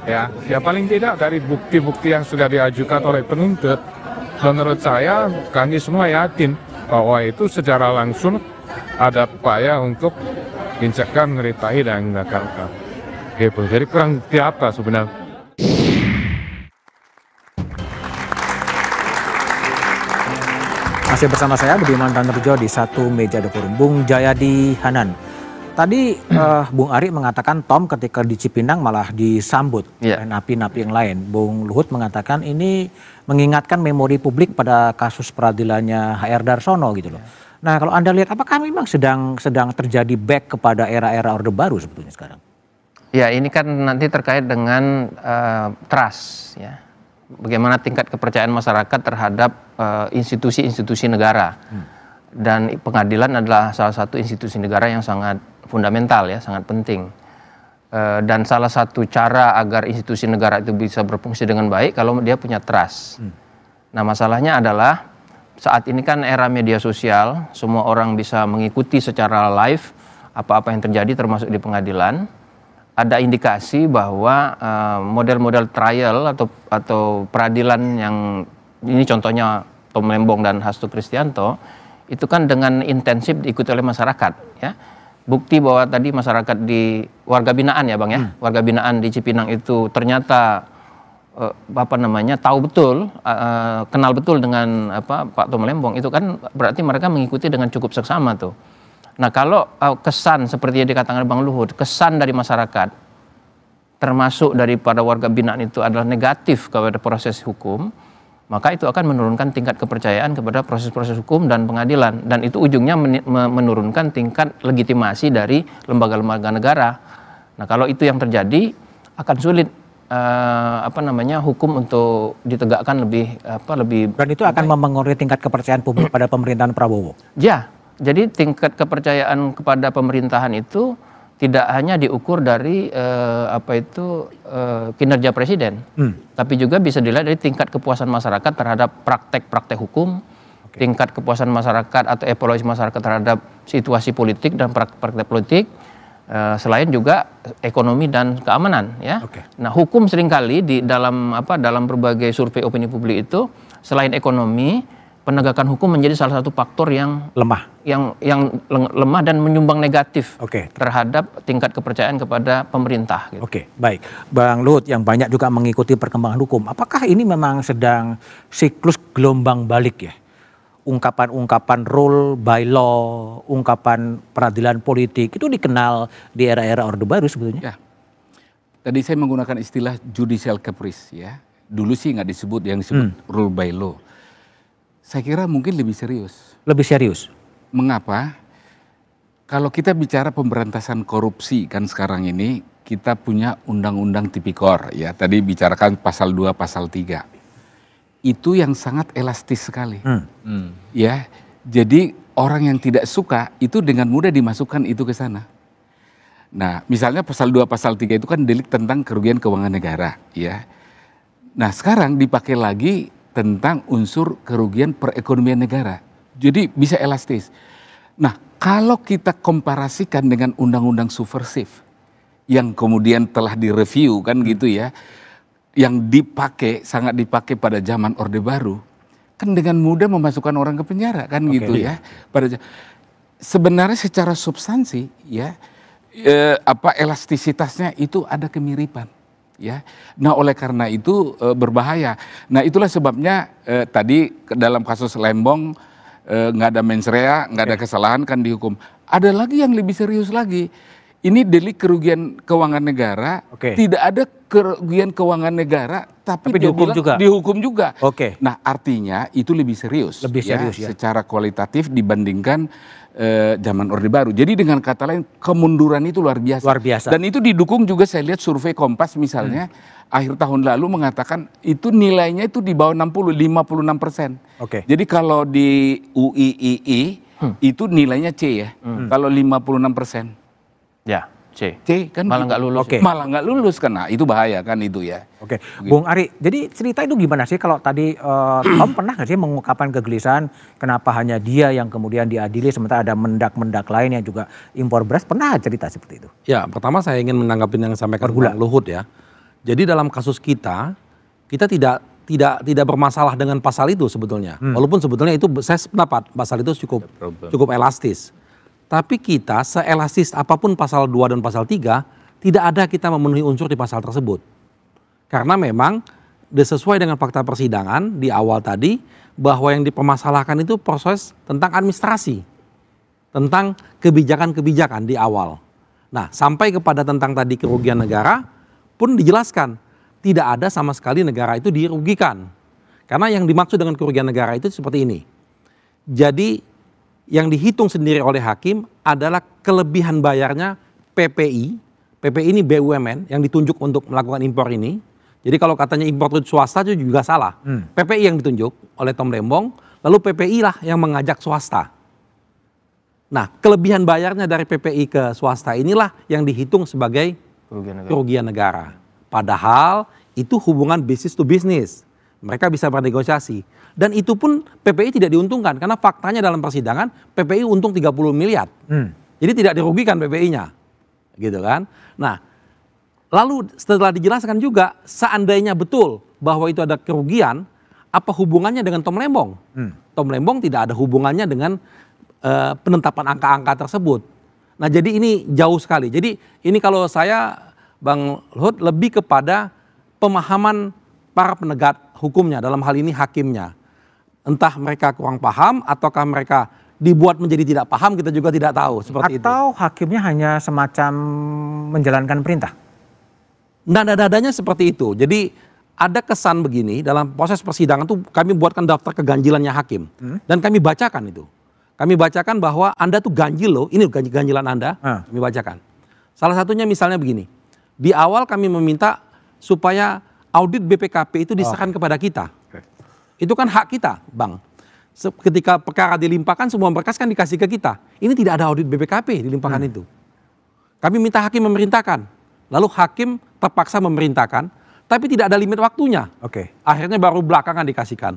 Ya paling tidak dari bukti-bukti yang sudah diajukan oleh penuntut, menurut saya kami semua yakin bahwa itu secara langsung ada upaya untuk mencegah, mengetahui dan mengagalkan. Gitu. Jadi kurang bukti apa sebenarnya? Masih bersama saya Budiman Tanurjo di satu meja The Forum. Bung Jayadi Hanan. Tadi Bung Ari mengatakan Tom ketika di Cipinang malah disambut oleh napi-napi yang lain. Bung Luhut mengatakan ini mengingatkan memori publik pada kasus peradilannya HR Darsono gitu loh. Nah kalau Anda lihat apakah memang sedang terjadi back kepada era-era Orde Baru sebetulnya sekarang? Ya ini kan nanti terkait dengan trust ya. Bagaimana tingkat kepercayaan masyarakat terhadap institusi-institusi negara. Dan pengadilan adalah salah satu institusi negara yang sangat fundamental ya, sangat penting. Dan salah satu cara agar institusi negara itu bisa berfungsi dengan baik kalau dia punya trust. Nah masalahnya adalah saat ini kan era media sosial, semua orang bisa mengikuti secara live apa-apa yang terjadi termasuk di pengadilan. Ada indikasi bahwa model-model trial atau peradilan yang ini contohnya Tom Lembong dan Hasto Kristianto itu kan dengan intensif diikuti oleh masyarakat ya. Bukti bahwa tadi masyarakat di warga binaan ya Bang ya, warga binaan di Cipinang itu ternyata tahu betul, kenal betul dengan Pak Tom Lembong, itu kan berarti mereka mengikuti dengan cukup seksama tuh. Nah kalau kesan seperti yang dikatakan Bang Luhut, kesan dari masyarakat termasuk daripada warga binaan itu adalah negatif kepada proses hukum, maka itu akan menurunkan tingkat kepercayaan kepada proses-proses hukum dan pengadilan, dan itu ujungnya menurunkan tingkat legitimasi dari lembaga-lembaga negara. Nah kalau itu yang terjadi akan sulit hukum untuk ditegakkan lebih dan itu akan mempengaruhi tingkat kepercayaan publik pada pemerintahan Prabowo. Ya, jadi tingkat kepercayaan kepada pemerintahan itu tidak hanya diukur dari kinerja presiden, tapi juga bisa dilihat dari tingkat kepuasan masyarakat terhadap praktek-praktek hukum, tingkat kepuasan masyarakat atau evaluasi masyarakat terhadap situasi politik dan praktek politik, selain juga ekonomi dan keamanan ya. Nah hukum seringkali di dalam berbagai survei opini publik itu selain ekonomi, penegakan hukum menjadi salah satu faktor yang lemah, yang lemah dan menyumbang negatif terhadap tingkat kepercayaan kepada pemerintah. Gitu. Oke, baik, Bang Luhut yang banyak juga mengikuti perkembangan hukum. Apakah ini memang sedang siklus gelombang balik ya? Ungkapan-ungkapan rule by law, ungkapan peradilan politik itu dikenal di era-era Orde Baru sebetulnya. Ya. Tadi saya menggunakan istilah judicial caprice ya. Dulu sih nggak disebut, yang disebut rule by law. Saya kira mungkin lebih serius. Lebih serius? Mengapa? Kalau kita bicara pemberantasan korupsi kan sekarang ini kita punya undang-undang tipikor ya. Tadi bicarakan pasal 2, pasal 3. Itu yang sangat elastis sekali. Ya, jadi orang yang tidak suka itu dengan mudah dimasukkan itu ke sana. Nah, misalnya pasal 2, pasal 3 itu kan delik tentang kerugian keuangan negara ya. Nah, sekarang dipakai lagi tentang unsur kerugian perekonomian negara. Jadi bisa elastis. Nah, kalau kita komparasikan dengan undang-undang subversif yang kemudian telah direview kan gitu ya, yang sangat dipakai pada zaman Orde Baru, kan dengan mudah memasukkan orang ke penjara kan gitu ya. Sebenarnya secara substansi ya, elastisitasnya itu ada kemiripan. Ya, nah oleh karena itu berbahaya. Nah itulah sebabnya tadi dalam kasus Lembong nggak ada mens rea, nggak ada kesalahan kan dihukum. Ada lagi yang lebih serius lagi. Ini delik kerugian keuangan negara, tidak ada kerugian keuangan negara, tapi dihukum juga. Nah artinya itu lebih serius, ya. Secara kualitatif dibandingkan zaman Orde Baru. Jadi dengan kata lain kemunduran itu luar biasa. Dan itu didukung juga saya lihat survei Kompas misalnya akhir tahun lalu mengatakan itu nilainya itu di bawah 56%. Jadi kalau di UIII itu nilainya C ya. Kalau 56%. Ya, C kan malah nggak lulus. Malah nggak lulus kan, nah itu bahaya kan itu ya. Bung Ari, jadi cerita itu gimana sih kalau tadi Tom pernah nggak sih mengungkapkan kegelisahan kenapa hanya dia yang kemudian diadili sementara ada mendak-mendak lain yang juga impor beras, pernah cerita seperti itu? Ya, pertama saya ingin menanggapi yang disampaikan Bang Luhut ya. Jadi dalam kasus kita tidak bermasalah dengan pasal itu sebetulnya. Walaupun sebetulnya itu saya sependapat pasal itu cukup elastis. Tapi kita seelastis apapun pasal 2 dan pasal 3 tidak ada kita memenuhi unsur di pasal tersebut. Karena memang sesuai dengan fakta persidangan di awal tadi bahwa yang dipermasalahkan itu proses tentang administrasi. Tentang kebijakan-kebijakan di awal. Nah, sampai kepada tentang tadi kerugian negara pun dijelaskan tidak ada sama sekali negara itu dirugikan. Karena yang dimaksud dengan kerugian negara itu seperti ini. Jadi yang dihitung sendiri oleh hakim adalah kelebihan bayarnya PPI. PPI ini BUMN yang ditunjuk untuk melakukan impor ini. Jadi kalau katanya impor itu swasta itu juga salah. PPI yang ditunjuk oleh Tom Lembong, lalu PPI lah yang mengajak swasta. Nah, kelebihan bayarnya dari PPI ke swasta inilah yang dihitung sebagai kerugian negara. Padahal itu hubungan bisnis to bisnis. Mereka bisa bernegosiasi. Dan itu pun PPI tidak diuntungkan karena faktanya dalam persidangan PPI untung 30 miliar. Jadi tidak dirugikan PPI-nya. Gitu kan? Nah, lalu setelah dijelaskan juga seandainya betul bahwa itu ada kerugian, apa hubungannya dengan Tom Lembong? Tom Lembong tidak ada hubungannya dengan penetapan angka-angka tersebut. Nah, jadi ini jauh sekali. Jadi ini kalau saya Bang Luhut lebih kepada pemahaman para penegak hukumnya, dalam hal ini hakimnya. Entah mereka kurang paham ataukah mereka dibuat menjadi tidak paham, kita juga tidak tahu seperti itu. Atau hakimnya hanya semacam menjalankan perintah? Nada-nadanya seperti itu. Jadi ada kesan begini dalam proses persidangan tuh kami buatkan daftar keganjilannya hakim dan kami bacakan itu. Kami bacakan bahwa Anda tuh ganjil loh, ini ganjilan Anda, kami bacakan. Salah satunya misalnya begini, di awal kami meminta supaya audit BPKP itu diserahkan kepada kita. Itu kan hak kita, Bang. Ketika perkara dilimpahkan, semua berkas kan dikasih ke kita. Ini tidak ada audit BPKP dilimpahkan itu. Kami minta hakim memerintahkan. Lalu hakim terpaksa memerintahkan, tapi tidak ada limit waktunya. Akhirnya baru belakangan dikasihkan.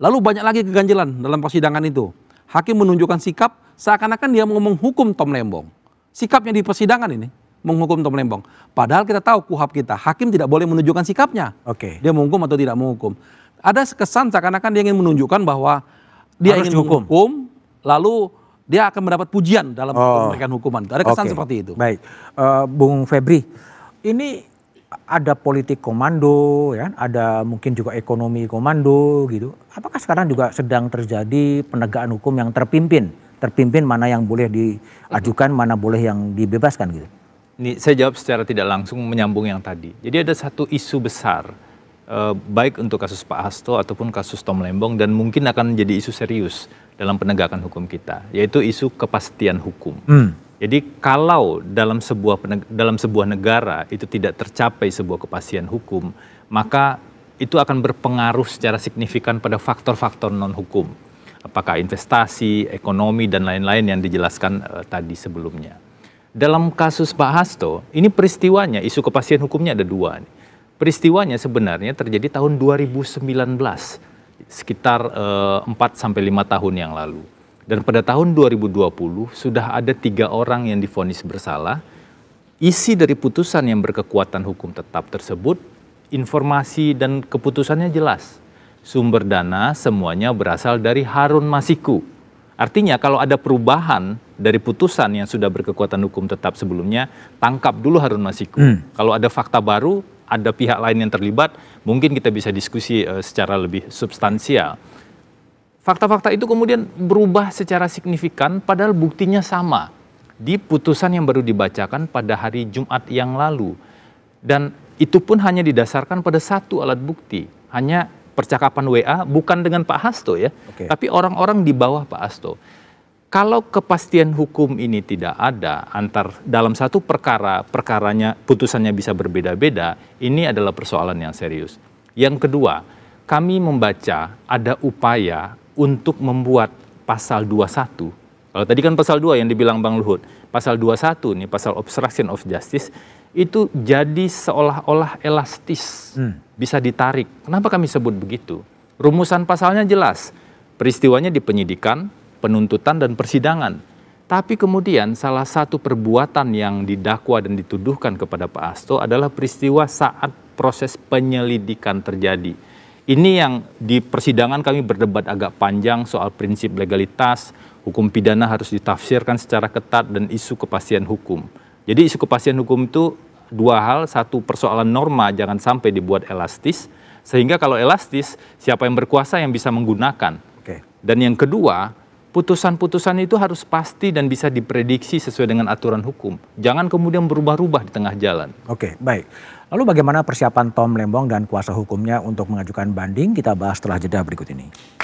Lalu banyak lagi keganjilan dalam persidangan itu. Hakim menunjukkan sikap seakan-akan dia mau menghukum Tom Lembong. Sikapnya di persidangan ini menghukum Tom Lembong. Padahal kita tahu KUHP kita, hakim tidak boleh menunjukkan sikapnya. Dia menghukum atau tidak menghukum. Ada kesan seakan-akan dia ingin menunjukkan bahwa dia ingin menghukum, lalu dia akan mendapat pujian dalam memberikan hukuman. Ada kesan seperti itu. Baik, Bung Febri, ini ada politik komando, ya, ada mungkin juga ekonomi komando gitu. Apakah sekarang juga sedang terjadi penegakan hukum yang terpimpin mana yang boleh diajukan, mana boleh yang dibebaskan gitu? Ini saya jawab secara tidak langsung menyambung yang tadi. Jadi ada satu isu besar, baik untuk kasus Pak Hasto ataupun kasus Tom Lembong, dan mungkin akan menjadi isu serius dalam penegakan hukum kita, yaitu isu kepastian hukum. Jadi kalau dalam sebuah negara itu tidak tercapai sebuah kepastian hukum, maka itu akan berpengaruh secara signifikan pada faktor-faktor non-hukum. Apakah investasi, ekonomi, dan lain-lain yang dijelaskan tadi sebelumnya. Dalam kasus Pak Hasto, ini peristiwanya, isu kepastian hukumnya ada dua. Peristiwanya sebenarnya terjadi tahun 2019, sekitar 4-5 tahun yang lalu. Dan pada tahun 2020 sudah ada 3 orang yang divonis bersalah. Isi dari putusan yang berkekuatan hukum tetap tersebut, informasi dan keputusannya jelas. Sumber dana semuanya berasal dari Harun Masiku. Artinya kalau ada perubahan dari putusan yang sudah berkekuatan hukum tetap sebelumnya, tangkap dulu Harun Masiku. Kalau ada fakta baru, ada pihak lain yang terlibat, mungkin kita bisa diskusi secara lebih substansial. Fakta-fakta itu kemudian berubah secara signifikan padahal buktinya sama di putusan yang baru dibacakan pada hari Jumat yang lalu. Dan itu pun hanya didasarkan pada satu alat bukti, hanya percakapan WA, bukan dengan Pak Hasto ya, tapi orang-orang di bawah Pak Hasto. Kalau kepastian hukum ini tidak ada dalam satu perkaranya putusannya bisa berbeda-beda, ini adalah persoalan yang serius. Yang kedua, kami membaca ada upaya untuk membuat pasal 21. Kalau tadi kan pasal 2 yang dibilang Bang Luhut, pasal 21 nih, pasal obstruction of justice, itu jadi seolah-olah elastis, bisa ditarik. Kenapa kami sebut begitu? Rumusan pasalnya jelas, peristiwanya di penyidikan, penuntutan, dan persidangan. Tapi kemudian salah satu perbuatan yang didakwa dan dituduhkan kepada Pak Hasto adalah peristiwa saat proses penyelidikan terjadi. Ini yang di persidangan kami berdebat agak panjang soal prinsip legalitas, hukum pidana harus ditafsirkan secara ketat, dan isu kepastian hukum. Jadi isu kepastian hukum itu dua hal, satu persoalan norma jangan sampai dibuat elastis, sehingga kalau elastis siapa yang berkuasa yang bisa menggunakan. Dan yang kedua, putusan-putusan itu harus pasti dan bisa diprediksi sesuai dengan aturan hukum. Jangan kemudian berubah-ubah di tengah jalan. Oke, baik. Lalu bagaimana persiapan Tom Lembong dan kuasa hukumnya untuk mengajukan banding? Kita bahas setelah jeda berikut ini.